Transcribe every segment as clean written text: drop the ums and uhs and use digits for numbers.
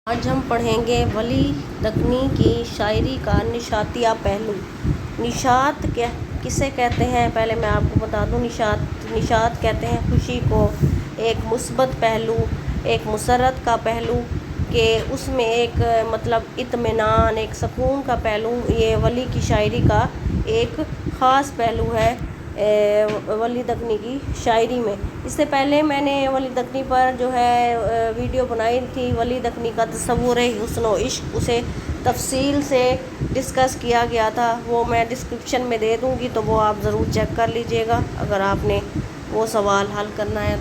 آج ہم پڑھیں گے ولی دکنی کی شاعری کا نشاتیہ پہلو۔ نشاط کسے کہتے ہیں؟ پہلے میں آپ کو بتا دوں۔ نشاط کہتے ہیں خوشی کو، ایک مثبت پہلو، ایک مسرت کا پہلو کہ اس میں ایک اطمینان، ایک سکون کا پہلو۔ یہ ولی کی شاعری کا ایک خاص پہلو ہے ولی دکنی کی شاعری میں۔ اس سے پہلے میں نے ولی دکنی پر ویڈیو بنائی تھی، ولی دکنی کا تصور حسن و عشق، اسے تفصیل سے ڈسکس کیا گیا تھا۔ وہ میں ڈسکرپشن میں دے دوں گی، تو وہ آپ ضرور چیک کر لیجئے گا اگر آپ نے وہ سوال حل کرنا ہے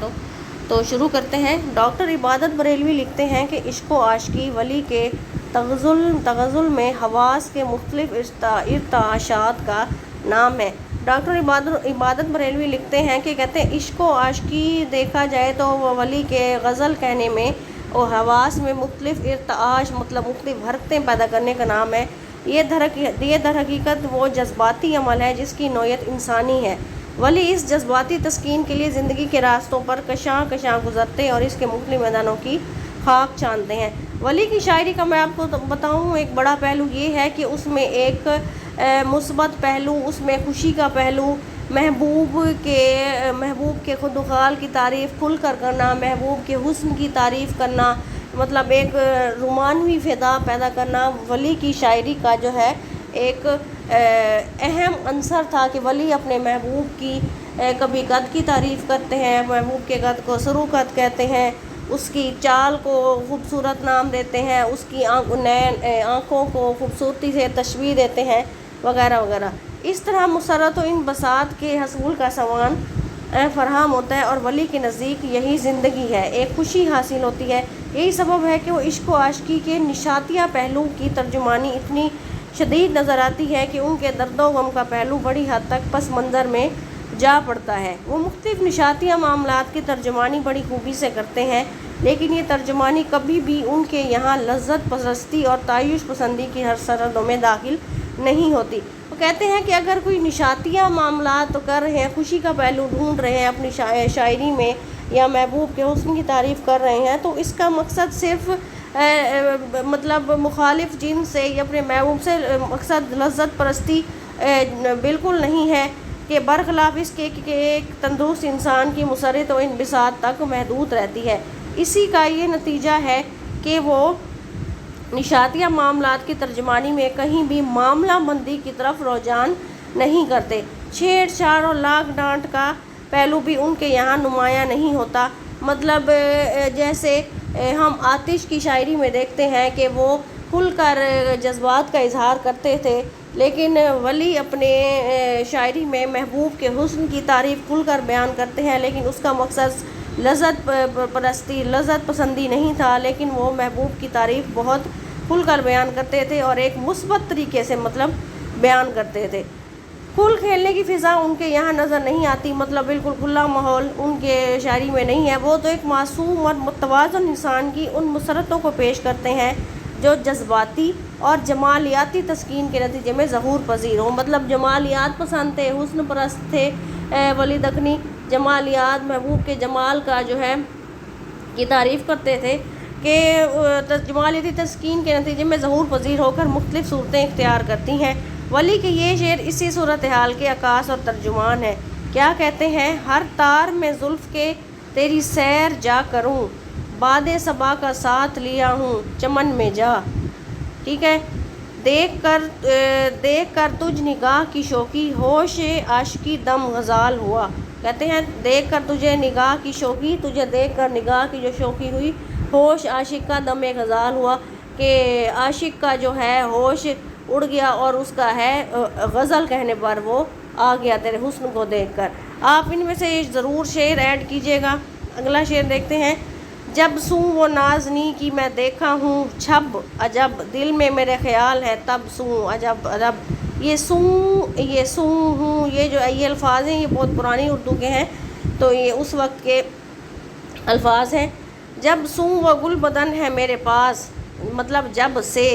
تو شروع کرتے ہیں۔ ڈاکٹر عبادت بریلوی لکھتے ہیں کہ عشق و عاشقی ولی کے تغزل میں حواس کے مختلف ارتعاشات کا نام ہے۔ ڈاکٹر عبادت بریلوی لکھتے ہیں کہ عشق و عاشقی دیکھا جائے تو ولی کے غزل کہنے میں اور حواس میں مختلف ارتعاش مختلف حرکتیں پیدا کرنے کا نام ہے۔ یہ در حقیقت وہ جذباتی عمل ہے جس کی نوعیت انسانی ہے۔ ولی اس جذباتی تسکین کے لیے زندگی کے راستوں پر کشاں گزرتے اور اس کے مختلف میدانوں کی خاک چھانتے ہیں۔ ولی کی شاعری کا میں آپ کو بتاؤں ایک بڑا پہلو یہ ہے کہ اس میں ایک مثبت پہلو، اس میں خوشی کا پہلو، محبوب کے خدوخال کی تعریف کھل کر کرنا، محبوب کے حسن کی تعریف کرنا، ایک رومانوی فضا پیدا کرنا ولی کی شاعری کا ایک اہم عنصر تھا کہ ولی اپنے محبوب کی کبھی قد کی تعریف کرتے ہیں، محبوب کے قد کو سرو قد کہتے ہیں، اس کی چال کو خوبصورت نام دیتے ہیں، اس کی آنکھوں کو خوبصورتی سے تشبیہ دیتے ہیں، وغیرہ وغیرہ۔ اس طرح مسرت و انبساط کے حصول کا سامان فراہم ہوتا ہے اور ولی کے نزدیک یہی زندگی ہے، ایک خوشی حاصل ہوتی ہے۔ یہی سبب ہے کہ وہ عشق و عاشقی کے نشاتیہ پہلو کی ترجمانی اتنی شدید نظر آتی ہے کہ ان کے درد و غم کا پہلو بڑی حد تک پس منظر میں جا پڑتا ہے۔ وہ مختلف نشاتیہ معاملات کی ترجمانی بڑی خوبی سے کرتے ہیں، لیکن یہ ترجمانی کبھی بھی ان کے یہاں لذت پرستی اور تعیش پسندی کی ہر سرحدوں میں داخل نہیں ہوتی۔ وہ کہتے ہیں کہ اگر کوئی نشاتیہ معاملات کر رہے ہیں، خوشی کا پہلو ڈھونڈ رہے ہیں اپنی شاعری میں، یا محبوب کے حسن کی تعریف کر رہے ہیں، تو اس کا مقصد صرف مخالف جنس سے یا اپنے محبوب سے مقصد لذت پرستی بالکل نہیں ہے، کہ برخلاف اس کے ایک تندرست انسان کی مسرت و انبساط تک محدود رہتی ہے۔ اسی کا یہ نتیجہ ہے کہ وہ نشاتیہ معاملات کی ترجمانی میں کہیں بھی معاملہ بندی کی طرف رجوع نہیں کرتے۔ چھیڑ چھاڑ اور لاگ ڈانٹ کا پہلو بھی ان کے یہاں نمایاں نہیں ہوتا۔ جیسے ہم آتش کی شاعری میں دیکھتے ہیں کہ وہ کھل کر جذبات کا اظہار کرتے تھے، لیکن ولی اپنے شاعری میں محبوب کے حسن کی تعریف کھل کر بیان کرتے ہیں، لیکن اس کا مقصد لذت پسندی نہیں تھا، لیکن وہ محبوب کی تعریف بہت کھل کر بیان کرتے تھے اور ایک مثبت طریقے سے بیان کرتے تھے۔ کھل کھیلنے کی فضا ان کے یہاں نظر نہیں آتی، بالکل کھلا ماحول ان کے شاعری میں نہیں ہے۔ وہ تو ایک معصوم اور متوازن انسان کی ان مسرتوں کو پیش کرتے ہیں جو جذباتی اور جمالیاتی تسکین کے نتیجے میں ظہور پذیر ہوں۔ جمالیات پسند تھے، حسن پرست تھے ولی دکنی، جمالیات، محبوب کے جمال کا کی تعریف کرتے تھے کہ جمالیاتی تسکین کے نتیجے میں ظہور پذیر ہو کر مختلف صورتیں اختیار کرتی ہیں۔ ولی کے یہ شعر اسی صورتحال کے عکاس اور ترجمان ہے۔ کیا کہتے ہیں؟ ہر تار میں زلف کے تیری سیر جا کروں، باد صبا کا ساتھ لیا ہوں چمن میں جا۔ ٹھیک ہے۔ دیکھ کر تجھ نگاہ کی شوخی، ہوش عاشقی دم غزال ہوا۔ کہتے ہیں دیکھ کر تجھے نگاہ کی شوخی، تجھے دیکھ کر نگاہ کی جو شوخی ہوئی، ہوش عاشق کا دم غزال ہوا، کہ عاشق کا ہوش اڑ گیا اور اس کا غزل کہنے پر وہ آ گیا تیرے حسن کو دیکھ کر۔ آپ ان میں سے ضرور شعر ایڈ کیجئے گا۔ اگلا شعر دیکھتے ہیں۔ جب سوں وہ نازنی کی میں دیکھا ہوں چھب، عجب دل میں میرے خیال ہے تب سوں عجب عجب۔ یہ سوں ہوں، یہ الفاظ ہیں، یہ بہت پرانی اردو کے ہیں، تو یہ اس وقت کے الفاظ ہیں۔ جب سوں وہ گل بدن ہے میرے پاس، جب سے،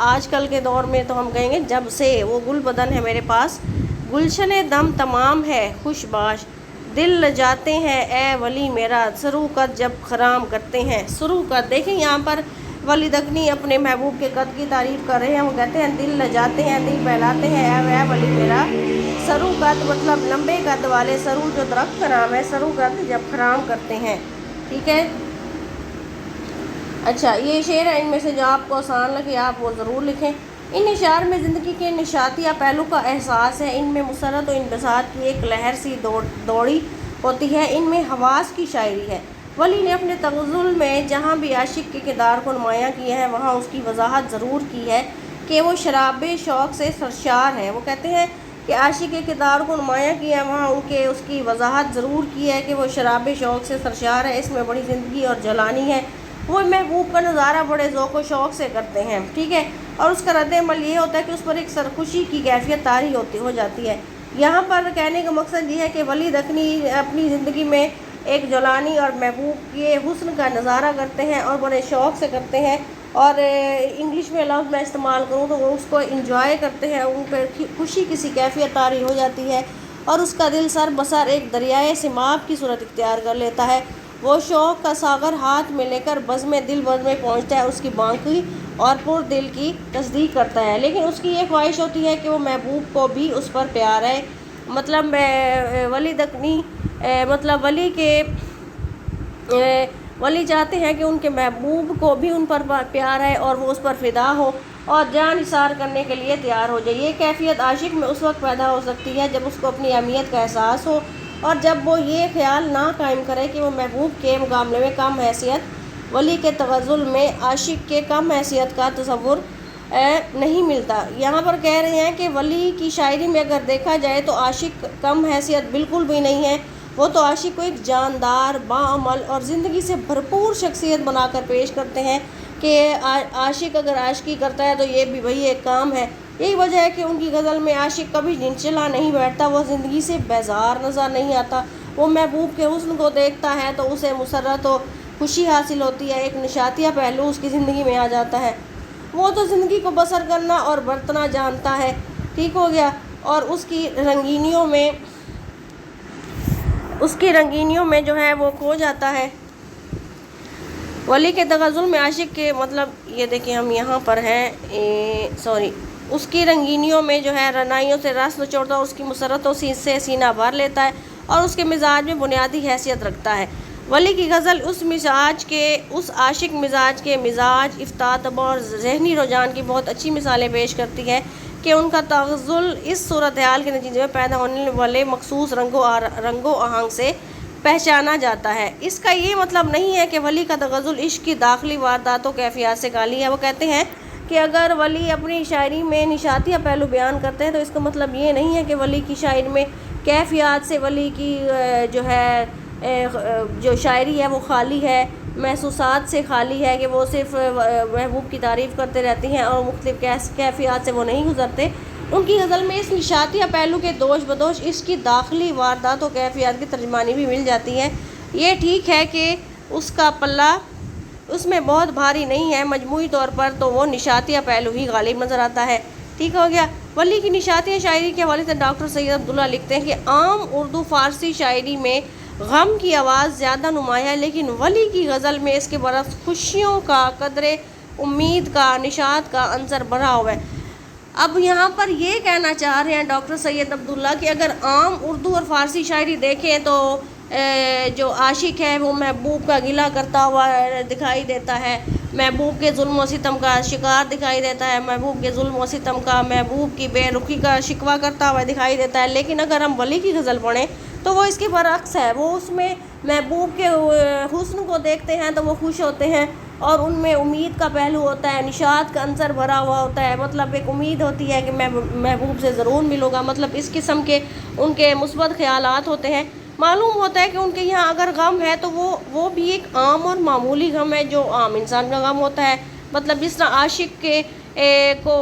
آج کل کے دور میں تو ہم کہیں گے جب سے وہ گل بدن ہے میرے پاس، گلشن دم تمام ہے خوش باش، دل لجاتے ہیں اے ولی میرا، سرو قد جب خرام کرتے ہیں۔ سرو قد دیکھیں یہاں پر ولی دکنی اپنے محبوب کے قد کی تعریف کر رہے ہیں. وہ کہتے ہیں دل لجاتے ہیں, دل بہلاتے ہیں, اے ولی میرا سرو قد, مطلب لمبے قد والے. سرو جو درخت کا نام ہے, سرو قد جب خرام کرتے ہیں. ٹھیک ہے. اچھا, یہ شعر ہے, ان میں سے جو آپ کو آسان لگے آپ وہ ضرور لکھیں. ان اشعار میں زندگی کے نشاطیہ پہلو کا احساس ہے. ان میں مسرت و انبساط کی ایک لہر سی دوڑی ہوتی ہے. ان میں حواس کی شاعری ہے. ولی نے اپنے تغزل میں جہاں بھی عاشق کے کردار کو نمایاں کیا ہے وہاں اس کی وضاحت ضرور کی ہے کہ وہ شراب شوق سے سرشار ہے. وہ کہتے ہیں کہ عاشق کے کردار کو نمایاں کیا ہے وہاں اس کی وضاحت ضرور کی ہے کہ وہ شراب شوق سے سرشار ہے. اس میں بڑی زندگی اور جلانی ہے. وہ محبوب کا نظارہ بڑے ذوق و شوق سے کرتے ہیں. ٹھیک ہے. اور اس کا رد عمل یہ ہوتا ہے کہ اس پر ایک سرخوشی کی کیفیت طاری ہو جاتی ہے. یہاں پر کہنے کا مقصد یہ ہے کہ ولی دکنی اپنی زندگی میں ایک جولانی اور محبوب کے حسن کا نظارہ کرتے ہیں اور بڑے شوق سے کرتے ہیں. اور انگلش میں لفظ میں استعمال کروں تو وہ اس کو انجوائے کرتے ہیں. ان پر خوشی کسی کیفیت طاری ہو جاتی ہے اور اس کا دل سر بسر ایک دریائے سماب کی صورت اختیار کر لیتا ہے. وہ شوق کا ساغر ہاتھ میں لے کر بزم دل میں پہنچتا ہے. اس کی باقی اور پر دل کی تصدیق کرتا ہے. لیکن اس کی یہ خواہش ہوتی ہے کہ وہ محبوب کو بھی اس پر پیار ہے. مطلب ولی دکنی مطلب ولی چاہتے ہیں کہ ان کے محبوب کو بھی ان پر پیار ہے اور وہ اس پر فدا ہو اور جان نثار کرنے کے لیے تیار ہو جائے. یہ کیفیت عاشق میں اس وقت پیدا ہو سکتی ہے جب اس کو اپنی اہمیت کا احساس ہو اور جب وہ یہ خیال نہ قائم کرے کہ وہ محبوب کے مقابلے میں کم حیثیت. ولی کے تغزل میں عاشق کے کم حیثیت کا تصور نہیں ملتا. یہاں پر کہہ رہے ہیں کہ ولی کی شاعری میں اگر دیکھا جائے تو عاشق کم حیثیت بالکل بھی نہیں ہے. وہ تو عاشق کو ایک جاندار, باعمل اور زندگی سے بھرپور شخصیت بنا کر پیش کرتے ہیں کہ عاشق اگر عاشقی کرتا ہے تو یہ بھی وہی ایک کام ہے. یہی وجہ ہے کہ ان کی غزل میں عاشق کبھی چلا نہیں بیٹھتا. وہ زندگی سے بیزار نظر نہیں آتا. وہ محبوب کے حسن کو دیکھتا ہے تو اسے مسرت و خوشی حاصل ہوتی ہے. ایک نشاطیہ پہلو اس کی زندگی میں آ جاتا ہے. وہ تو زندگی کو بسر کرنا اور برتنا جانتا ہے. ٹھیک ہو گیا. اور اس کی رنگینیوں میں جو ہے وہ کھو جاتا ہے. ولی کے تغزل میں عاشق کے مطلب یہ دیکھیں ہم یہاں پر ہیں اس کی رنگینیوں میں جو ہے رنائیوں سے رس نچوڑتا ہے. اس کی مسرتوں سے سینہ بھر لیتا ہے اور اس کے مزاج میں بنیادی حیثیت رکھتا ہے. ولی کی غزل اس عاشق مزاج کے افتادب اور ذہنی رجحان کی بہت اچھی مثالیں پیش کرتی ہے کہ ان کا تغزل اس صورتحال کے نتیجے میں پیدا ہونے والے مخصوص رنگ و آہنگ سے پہچانا جاتا ہے. اس کا یہ مطلب نہیں ہے کہ ولی کا تغزل عشق کی داخلی واردات و کیفیات سے خالی ہے. وہ کہتے ہیں کہ اگر ولی اپنی شاعری میں نشاطیہ پہلو بیان کرتے ہیں تو اس کا مطلب یہ نہیں ہے کہ ولی کی شاعری میں کیفیات سے ولی کی جو شاعری ہے وہ خالی ہے, محسوسات سے خالی ہے کہ وہ صرف محبوب کی تعریف کرتے رہتی ہیں اور مختلف کیفیات سے وہ نہیں گزرتے. ان کی غزل میں اس نشاطیہ پہلو کے دوش بدوش اس کی داخلی واردات و کیفیات کی ترجمانی بھی مل جاتی ہے. یہ ٹھیک ہے کہ اس کا پلہ اس میں بہت بھاری نہیں ہے. مجموعی طور پر تو وہ نشاطیہ پہلو ہی غالب نظر آتا ہے. ٹھیک ہو گیا. ولی کی نشاطیہ شاعری کے حوالے سے ڈاکٹر سید عبداللہ لکھتے ہیں کہ عام اردو فارسی شاعری میں غم کی آواز زیادہ نمایاں ہے لیکن ولی کی غزل میں اس کے برعکس خوشیوں کا, قدر امید کا, نشاط کا عنصر بھرا ہوا ہے. اب یہاں پر یہ کہنا چاہ رہے ہیں ڈاکٹر سید عبداللہ کہ اگر عام اردو اور فارسی شاعری دیکھیں تو جو عاشق ہے وہ محبوب کا گلہ کرتا ہوا دکھائی دیتا ہے, محبوب کے ظلم و ستم کا شکار دکھائی دیتا ہے, محبوب کے ظلم و ستم کا, محبوب کی بے رخی کا شکوہ کرتا ہوا دکھائی دیتا ہے. لیکن اگر ہم ولی کی غزل پڑھیں تو وہ اس کے برعکس ہے. وہ اس میں محبوب کے حسن کو دیکھتے ہیں تو وہ خوش ہوتے ہیں اور ان میں امید کا پہلو ہوتا ہے, نشاط کا عنصر بھرا ہوا ہوتا ہے. مطلب ایک امید ہوتی ہے کہ میں محبوب سے ضرور ملوں گا. مطلب اس قسم کے ان کے مثبت خیالات ہوتے ہیں. معلوم ہوتا ہے کہ ان کے یہاں اگر غم ہے تو وہ بھی ایک عام اور معمولی غم ہے جو عام انسان کا غم ہوتا ہے. مطلب جس طرح عاشق کو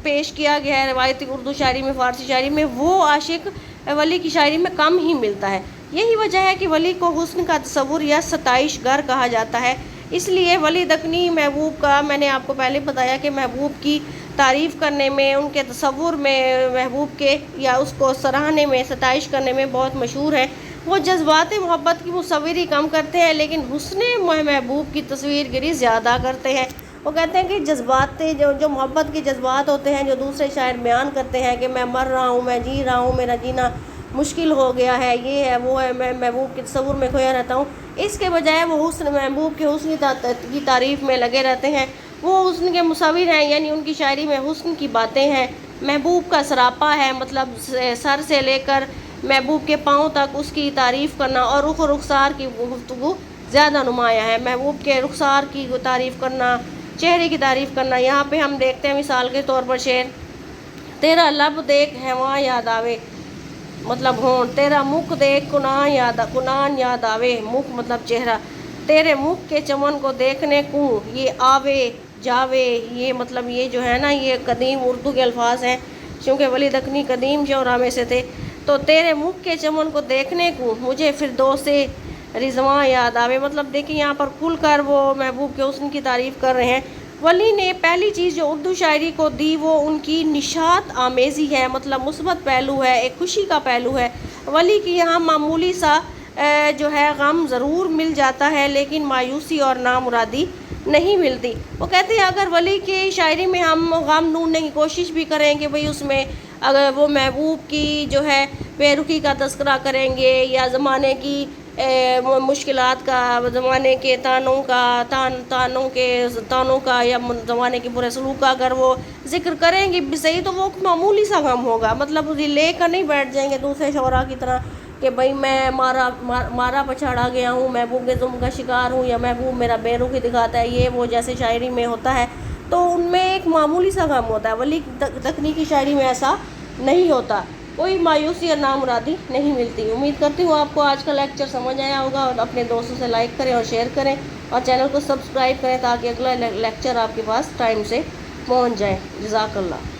پیش کیا گیا ہے روایتی اردو شاعری میں, فارسی شاعری میں, وہ عاشق ولی کی شاعری میں کم ہی ملتا ہے. یہی وجہ ہے کہ ولی کو حسن کا تصور یا ستائش گر کہا جاتا ہے. اس لیے ولی دکنی محبوب کا, میں نے آپ کو پہلے بتایا کہ محبوب کی تعریف کرنے میں, ان کے تصور میں محبوب کے یا اس کو سراہنے میں, ستائش کرنے میں بہت مشہور ہے. وہ جذبات محبت کی مصوری کم کرتے ہیں لیکن حسن محبوب کی تصویر گری زیادہ کرتے ہیں. وہ کہتے ہیں کہ جذبات جو محبت کے جذبات ہوتے ہیں جو دوسرے شاعر بیان کرتے ہیں کہ میں مر رہا ہوں، میں جی رہا ہوں، میرا جینا مشکل ہو گیا ہے، یہ ہے وہ ہے، میں محبوب کے تصور میں کھویا رہتا ہوں، اس کے بجائے وہ محبوب کے حسن کی تعریف میں لگے رہتے ہیں۔ وہ حسن کے مصور ہیں، یعنی ان کی شاعری میں حسن کی باتیں ہیں، محبوب کا سراپا ہے، مطلب سر سے لے کر محبوب کے پاؤں تک اس کی تعریف کرنا، اور رخ و رخسار کی گفتگو زیادہ نمایاں ہے۔ محبوب کے رخسار کی تعریف کرنا، چہرے کی تعریف کرنا۔ یہاں پہ ہم دیکھتے ہیں مثال کے طور پر شعر، تیرا لب دیکھ ہواں یاد آوے، مطلب ہونٹ، تیرا مکھ دیکھ کنان یاد آوے، مکھ مطلب چہرہ، تیرے مکھ کے چمن کو دیکھنے کو یہ آوے جاوے، یہ مطلب یہ جو ہے نا یہ قدیم اردو کے الفاظ ہیں، چونکہ ولی دکنی قدیم شعراء میں سے تھے۔ تو تیرے مکھ کے چمن کو دیکھنے کو مجھے فردوس رضواں یاد آوے، مطلب دیکھیں یہاں پر کھل کر وہ محبوب کے حسن کی تعریف کر رہے ہیں۔ ولی نے پہلی چیز جو اردو شاعری کو دی وہ ان کی نشاط آمیزی ہے، مطلب مثبت پہلو ہے، ایک خوشی کا پہلو ہے۔ ولی کی یہاں معمولی سا جو ہے غم ضرور مل جاتا ہے، لیکن مایوسی اور نامرادی نہیں ملتی۔ وہ کہتے ہیں اگر ولی کی شاعری میں ہم غم ڈھونڈنے کی کوشش بھی کریں کہ بھئی اس میں اگر وہ محبوب کی جو ہے بے رخی کا تذکرہ کریں گے، یا زمانے کی مشکلات کا، زمانے کے تانوں کا یا زمانے کے برے سلوک کا اگر وہ ذکر کریں گے بھی صحیح، تو وہ معمولی سا غم ہوگا، مطلب اسے لے کر نہیں بیٹھ جائیں گے دوسرے شعراء کی طرح کہ بھئی میں مارا پچھاڑا گیا ہوں، محبوب کے ظلم کا شکار ہوں، یا محبوب میرا بے رخی دکھاتا ہے، یہ وہ جیسے شاعری میں ہوتا ہے، تو ان میں ایک معمولی سا غم ہوتا ہے۔ ولی دکنی کی شاعری میں ایسا نہیں ہوتا، کوئی مایوسی اور نامرادی نہیں ملتی۔ امید کرتی ہوں آپ کو آج کا لیکچر سمجھ آیا ہوگا، اور اپنے دوستوں سے لائک کریں اور شیئر کریں، اور چینل کو سبسکرائب کریں تاکہ اگلا لیکچر آپ کے پاس ٹائم سے پہنچ جائے۔ جزاک اللہ۔